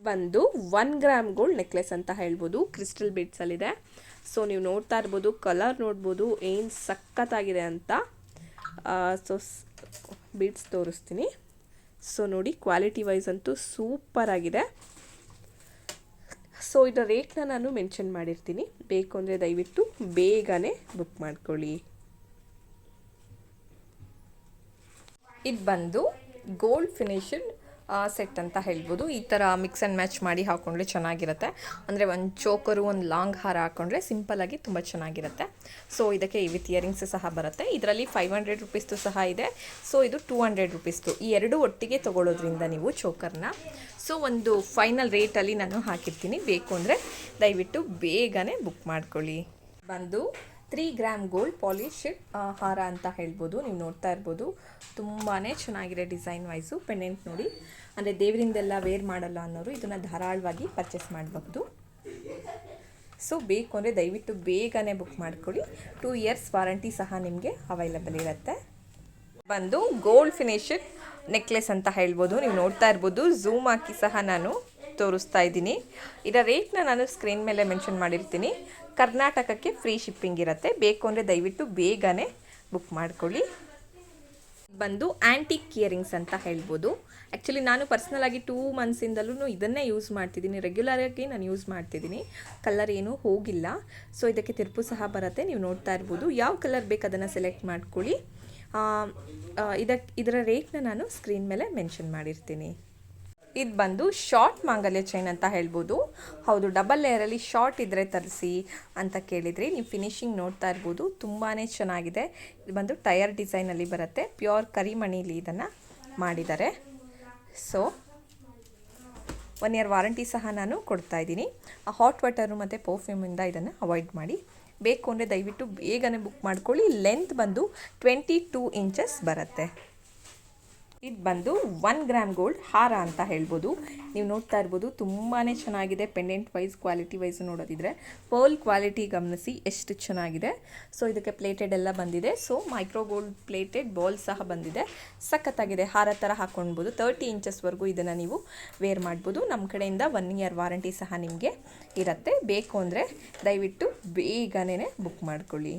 ಬಂದು 1 gram gold necklace ಅಂತ ಹೇಳ್ಬೋದು, ಕ್ರಿಸ್ಟಲ್ ಬೀಡ್ಸಲ್ಲಿದೆ. ಸೊ ನೀವು ನೋಡ್ತಾ ಇರ್ಬೋದು, ಕಲರ್ ನೋಡ್ಬೋದು ಏನು ಸಖತ್ತಾಗಿದೆ ಅಂತ. ಸೊ ಬೀಡ್ಸ್ ತೋರಿಸ್ತೀನಿ. ಸೊ ನೋಡಿ, ಕ್ವಾಲಿಟಿ ವೈಸ್ ಅಂತೂ ಸೂಪರ್ ಆಗಿದೆ. ಸೊ ಇದರ ರೇಟ್ನ ನಾನು ಮೆನ್ಷನ್ ಮಾಡಿರ್ತೀನಿ, ಬೇಕು ಅಂದರೆ ದಯವಿಟ್ಟು ಬೇಗನೆ ಬುಕ್ ಮಾಡ್ಕೊಳ್ಳಿ. ಇದು ಬಂದು ಗೋಲ್ಡ್ ಫಿನಿಷಡ್ ಸೆಟ್ ಅಂತ ಹೇಳ್ಬೋದು. ಈ ಥರ ಮಿಕ್ಸ್ ಆ್ಯಂಡ್ ಮ್ಯಾಚ್ ಮಾಡಿ ಹಾಕ್ಕೊಂಡ್ರೆ ಚೆನ್ನಾಗಿರುತ್ತೆ. ಅಂದರೆ ಒಂದು ಚೋಕರು, ಒಂದು ಲಾಂಗ್ ಹಾರ ಹಾಕ್ಕೊಂಡ್ರೆ ಸಿಂಪಲ್ಲಾಗಿ ತುಂಬ ಚೆನ್ನಾಗಿರುತ್ತೆ. ಸೊ ಇದಕ್ಕೆ ವಿತ್ ಇಯರಿಂಗ್ಸ್ ಸಹ ಬರುತ್ತೆ. ಇದರಲ್ಲಿ 500 ರುಪೀಸ್ದು ಸಹ ಇದೆ. ಸೊ ಇದು 200 ರುಪೀಸ್ದು. ಈ ಎರಡು ಒಟ್ಟಿಗೆ ತೊಗೊಳ್ಳೋದ್ರಿಂದ ನೀವು ಚೋಕರ್ನ. ಸೊ ಒಂದು ಫೈನಲ್ ರೇಟಲ್ಲಿ ನಾನು ಹಾಕಿರ್ತೀನಿ, ಬೇಕು ಅಂದರೆ ದಯವಿಟ್ಟು ಬೇಗನೆ ಬುಕ್ ಮಾಡ್ಕೊಳ್ಳಿ. ಬಂದು 3 ಗ್ರಾಮ್ ಗೋಲ್ಡ್ ಪಾಲಿಶ್ ಹಾರ ಅಂತ ಹೇಳ್ಬೋದು. ನೀವು ನೋಡ್ತಾ ಇರ್ಬೋದು, ತುಂಬಾ ಚೆನ್ನಾಗಿದೆ ಡಿಸೈನ್ ವೈಸು. ಪೆಂಡೆಂಟ್ ನೋಡಿ, ಅಂದರೆ ದೇವರಿಂದೆಲ್ಲ ವೇರ್ ಮಾಡಲ್ಲ ಅನ್ನೋರು ಇದನ್ನು ಧಾರಾಳವಾಗಿ ಪರ್ಚೇಸ್ ಮಾಡಬಹುದು. ಸೊ ಬೇಕು ಅಂದರೆ ದಯವಿಟ್ಟು ಬೇಗನೆ ಬುಕ್ ಮಾಡ್ಕೊಳ್ಳಿ. 2 ಇಯರ್ಸ್ ವಾರಂಟಿ ಸಹ ನಿಮಗೆ ಅವೈಲಬಲ್ ಇರುತ್ತೆ. ಬಂದು ಗೋಲ್ಡ್ ಫಿನಿಷಡ್ ನೆಕ್ಲೆಸ್ ಅಂತ ಹೇಳ್ಬೋದು. ನೀವು ನೋಡ್ತಾ ಇರ್ಬೋದು, ಝೂಮ್ ಹಾಕಿ ಸಹ ನಾನು ತೋರಿಸ್ತಾ ಇದ್ದೀನಿ. ಇದರ ರೇಟ್ನ ನಾನು ಸ್ಕ್ರೀನ್ ಮೇಲೆ ಮೆನ್ಷನ್ ಮಾಡಿರ್ತೀನಿ. ಕರ್ನಾಟಕಕ್ಕೆ ಫ್ರೀ ಶಿಪ್ಪಿಂಗ್ ಇರುತ್ತೆ. ಬೇಕು ಅಂದರೆ ದಯವಿಟ್ಟು ಬೇಗನೆ ಬುಕ್ ಮಾಡ್ಕೊಳ್ಳಿ. ಬಂದು ಆ್ಯಂಟಿಕ್ ಇಯರಿಂಗ್ಸ್ ಅಂತ ಹೇಳ್ಬೋದು. ಆ್ಯಕ್ಚುಲಿ ನಾನು ಪರ್ಸ್ನಲಾಗಿ 2 ಮಂತ್ಸಿಂದಲೂ ಇದನ್ನೇ ಯೂಸ್ ಮಾಡ್ತಿದ್ದೀನಿ. ರೆಗ್ಯುಲರಾಗಿ ನಾನು ಯೂಸ್ ಮಾಡ್ತಿದ್ದೀನಿ. ಕಲರ್ ಏನೂ ಹೋಗಿಲ್ಲ. ಸೊ ಇದಕ್ಕೆ ತಿರುಪು ಸಹ ಬರುತ್ತೆ. ನೀವು ನೋಡ್ತಾ ಇರ್ಬೋದು, ಯಾವ ಕಲರ್ ಬೇಕು ಅದನ್ನು ಸೆಲೆಕ್ಟ್ ಮಾಡ್ಕೊಳ್ಳಿ. ಇದರ ರೇಟ್ನ ನಾನು ಸ್ಕ್ರೀನ್ ಮೇಲೆ ಮೆನ್ಷನ್ ಮಾಡಿರ್ತೀನಿ. ಇದು ಬಂದು ಶಾರ್ಟ್ ಮಾಂಗಲ್ಯ ಚೈನ್ ಅಂತ ಹೇಳ್ಬೋದು. ಹೌದು, ಡಬಲ್ ಲೇಯರಲ್ಲಿ ಶಾರ್ಟ್ ಇದ್ದರೆ ತರಿಸಿ ಅಂತ ಕೇಳಿದ್ರಿ. ನೀವು ಫಿನಿಶಿಂಗ್ ನೋಡ್ತಾ ಇರ್ಬೋದು, ತುಂಬಾ ಚೆನ್ನಾಗಿದೆ. ಇದು ಬಂದು ಟಯರ್ ಡಿಸೈನಲ್ಲಿ ಬರುತ್ತೆ. ಪ್ಯೂರ್ ಕರಿಮಣಿಲಿ ಇದನ್ನು ಮಾಡಿದ್ದಾರೆ. ಸೊ 1 ಇಯರ್ ವಾರಂಟಿ ಸಹ ನಾನು ಕೊಡ್ತಾ ಇದ್ದೀನಿ. ಹಾಟ್ ವಾಟರು ಮತ್ತು ಪರ್ಫ್ಯೂಮಿಂದ ಇದನ್ನು ಅವಾಯ್ಡ್ ಮಾಡಿ. ಬೇಕು ಅಂದರೆ ದಯವಿಟ್ಟು ಬೇಗನೆ ಬುಕ್ ಮಾಡ್ಕೊಳ್ಳಿ. ಲೆಂತ್ ಬಂದು 22 ಇಂಚಸ್ ಬರುತ್ತೆ. ಇದು ಬಂದು 1 ಗ್ರಾಮ್ ಗೋಲ್ಡ್ ಹಾರ ಅಂತ ಹೇಳ್ಬೋದು. ನೀವು ನೋಡ್ತಾ ಇರ್ಬೋದು, ತುಂಬಾ ಚೆನ್ನಾಗಿದೆ. ಪೆಂಡೆಂಟ್ ವೈಸ್, ಕ್ವಾಲಿಟಿ ವೈಸ್ ನೋಡೋದಿದ್ರೆ ಪರ್ಲ್ ಕ್ವಾಲಿಟಿ ಗಮನಿಸಿ ಎಷ್ಟು ಚೆನ್ನಾಗಿದೆ. ಸೊ ಇದಕ್ಕೆ ಪ್ಲೇಟೆಡ್ ಎಲ್ಲ ಬಂದಿದೆ. So micro gold plated ball ಸಹ ಬಂದಿದೆ. ಸಖತ್ತಾಗಿದೆ. ಹಾರ ಥರ ಹಾಕ್ಕೊಳ್ಬೋದು. 30 ಇಂಚಸ್ವರೆಗೂ ಇದನ್ನು ನೀವು ವೇರ್ ಮಾಡ್ಬೋದು. ನಮ್ಮ ಕಡೆಯಿಂದ 1 ಇಯರ್ ವಾರಂಟಿ ಸಹ ನಿಮಗೆ ಇರುತ್ತೆ. ಬೇಕು ಅಂದರೆ ದಯವಿಟ್ಟು ಬೇಗನೆ ಬುಕ್ ಮಾಡ್ಕೊಳ್ಳಿ.